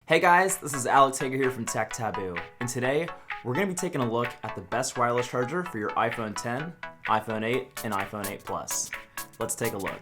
Hey guys, this is Hager here from TechTaboo, and today we're going to be taking a look at the best wireless charger for your iPhone 10, iPhone 8, and iPhone 8 Plus. Let's take a look.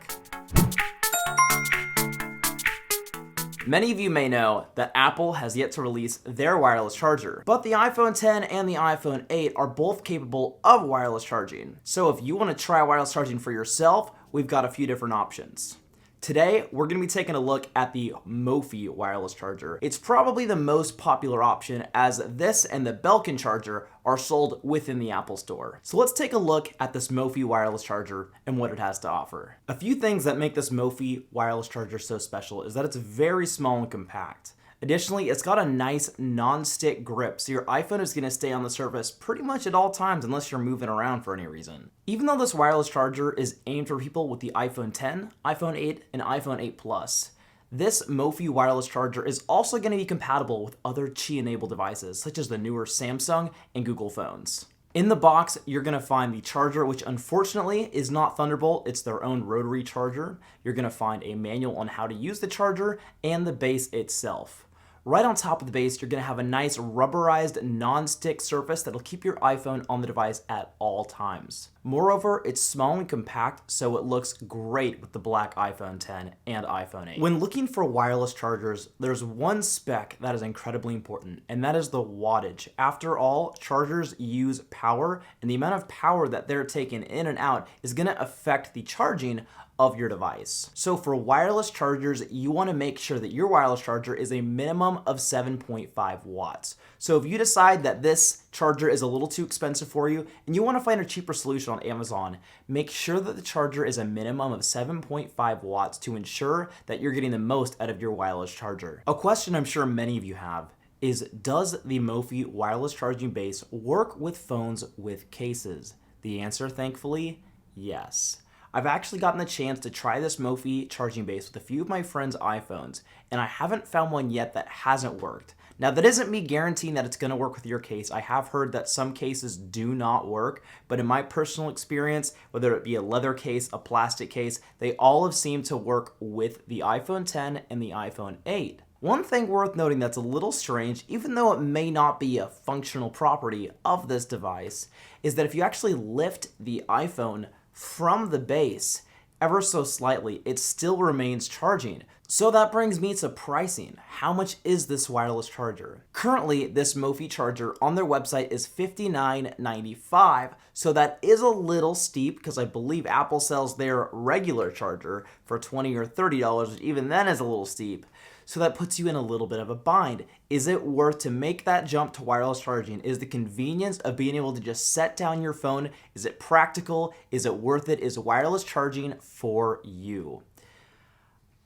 Many of you may know that Apple has yet to release their wireless charger, but the iPhone 10 and the iPhone 8 are both capable of wireless charging. So if you want to try wireless charging for yourself, we've got a few different options. Today, we're going to be taking a look at the Mophie Wireless Charger. It's probably the most popular option as this and the Belkin charger are sold within the Apple Store. So let's take a look at this Mophie Wireless Charger and what it has to offer. A few things that make this Mophie Wireless Charger so special is that it's very small and compact. Additionally, it's got a nice non-stick grip, so your iPhone is going to stay on the surface pretty much at all times unless you're moving around for any reason. Even though this wireless charger is aimed for people with the iPhone 10, iPhone 8, and iPhone 8 Plus, this Mophie wireless charger is also going to be compatible with other Qi-enabled devices, such as the newer Samsung and Google phones. In the box, you're going to find the charger, which unfortunately is not Thunderbolt, it's their own rotary charger. You're going to find a manual on how to use the charger and the base itself. Right on top of the base, you're going to have a nice rubberized non-stick surface that'll keep your iPhone on the device at all times. Moreover, it's small and compact, so it looks great with the black iPhone 10 and iPhone 8. When looking for wireless chargers, there's one spec that is incredibly important, and that is the wattage. After all, chargers use power, and the amount of power that they're taking in and out is going to affect the charging of your device. So for wireless chargers, you want to make sure that your wireless charger is a minimum of 7.5 watts. So if you decide that this charger is a little too expensive for you and you want to find a cheaper solution on Amazon, make sure that the charger is a minimum of 7.5 watts to ensure that you're getting the most out of your wireless charger. A question I'm sure many of you have is, does the Mophie Wireless Charging Base work with phones with cases? The answer, thankfully, yes. I've actually gotten the chance to try this Mophie charging base with a few of my friends' iPhones, and I haven't found one yet that hasn't worked. Now, that isn't me guaranteeing that it's going to work with your case. I have heard that some cases do not work, but in my personal experience, whether it be a leather case, a plastic case, they all have seemed to work with the iPhone 10 and the iPhone 8. One thing worth noting that's a little strange, even though it may not be a functional property of this device, is that if you actually lift the iPhone from the base ever so slightly, it still remains charging. So that brings me to pricing. How much is this wireless charger? Currently, this Mophie charger on their website is $59.95, so that is a little steep because I believe Apple sells their regular charger for $20 or $30, which even then is a little steep. So that puts you in a little bit of a bind. Is it worth to make that jump to wireless charging? Is the convenience of being able to just set down your phone, is it practical? Is it worth it? Is wireless charging for you?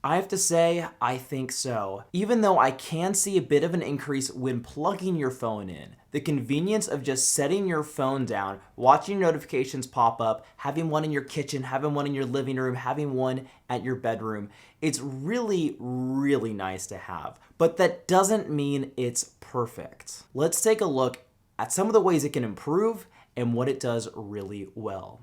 I have to say, I think so. Even though I can see a bit of an increase when plugging your phone in, the convenience of just setting your phone down, watching notifications pop up, having one in your kitchen, having one in your living room, having one at your bedroom, it's really, really nice to have. But that doesn't mean it's perfect. Let's take a look at some of the ways it can improve and what it does really well.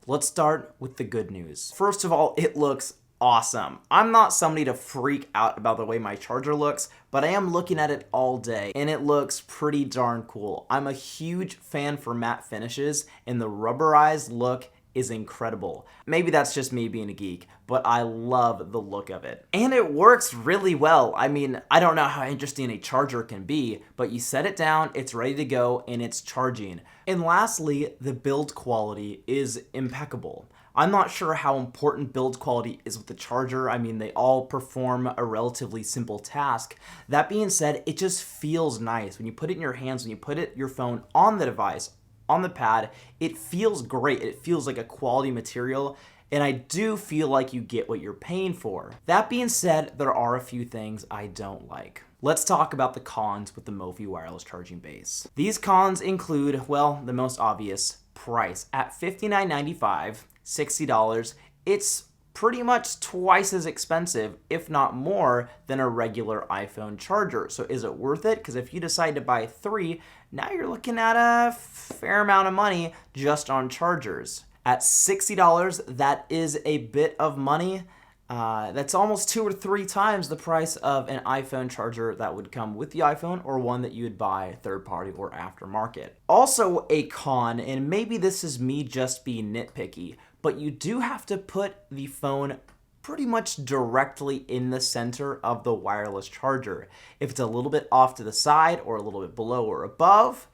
Let's start with the good news. First of all, it looks awesome. I'm not somebody to freak out about the way my charger looks, but I am looking at it all day and it looks pretty darn cool. I'm a huge fan for matte finishes and the rubberized look is incredible. Maybe that's just me being a geek, but I love the look of it. And it works really well. I mean, I don't know how interesting a charger can be, but you set it down, it's ready to go, and it's charging. And lastly, the build quality is impeccable. I'm not sure how important build quality is with the charger. I mean, they all perform a relatively simple task. That being said, it just feels nice. When you put it in your hands, when you put your phone on the device, on the pad, it feels great. It feels like a quality material, and I do feel like you get what you're paying for. That being said, there are a few things I don't like. Let's talk about the cons with the Mophie Wireless Charging Base. These cons include, well, the most obvious, price. At $59.95, $60, it's pretty much twice as expensive, if not more, than a regular iPhone charger. So is it worth it? Because if you decide to buy 3, now you're looking at a fair amount of money just on chargers. At $60, that is a bit of money. That's almost 2 or 3 times the price of an iPhone charger that would come with the iPhone or one that you would buy third party or aftermarket. Also a con, and maybe this is me just being nitpicky, but you do have to put the phone pretty much directly in the center of the wireless charger. If it's a little bit off to the side or a little bit below or above,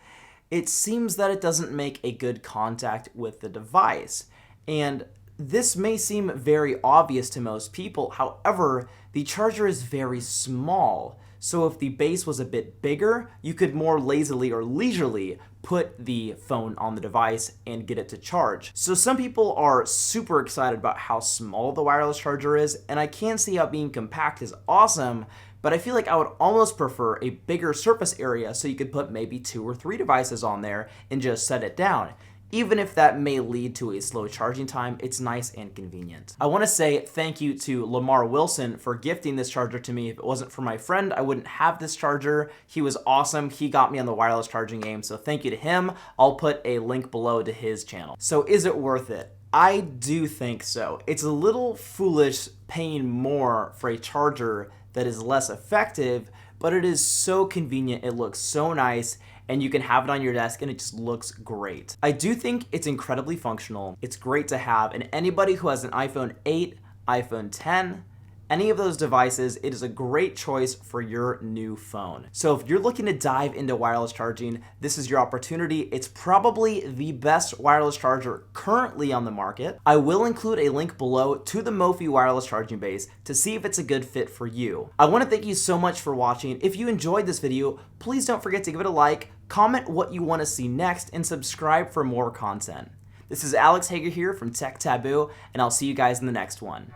it seems that it doesn't make a good contact with the device. And this may seem very obvious to most people, however, the charger is very small. So if the base was a bit bigger, you could more lazily or leisurely put the phone on the device and get it to charge. So some people are super excited about how small the wireless charger is, and I can see how being compact is awesome, but I feel like I would almost prefer a bigger surface area so you could put maybe 2 or 3 devices on there and just set it down. Even if that may lead to a slow charging time, it's nice and convenient. I want to say thank you to Lamarr Wilson for gifting this charger to me. If it wasn't for my friend, I wouldn't have this charger. He was awesome. He got me on the wireless charging game, so thank you to him. I'll put a link below to his channel. So is it worth it? I do think so. It's a little foolish paying more for a charger that is less effective, but it is so convenient. It looks so nice, and you can have it on your desk and it just looks great. I do think it's incredibly functional. It's great to have, and anybody who has an iPhone 8, iPhone 10, any of those devices, it is a great choice for your new phone. So if you're looking to dive into wireless charging, this is your opportunity. It's probably the best wireless charger currently on the market. I will include a link below to the Mophie Wireless Charging Base to see if it's a good fit for you. I want to thank you so much for watching. If you enjoyed this video, please don't forget to give it a like, comment what you want to see next, and subscribe for more content. This is Alex Hager here from TechTaboo, and I'll see you guys in the next one.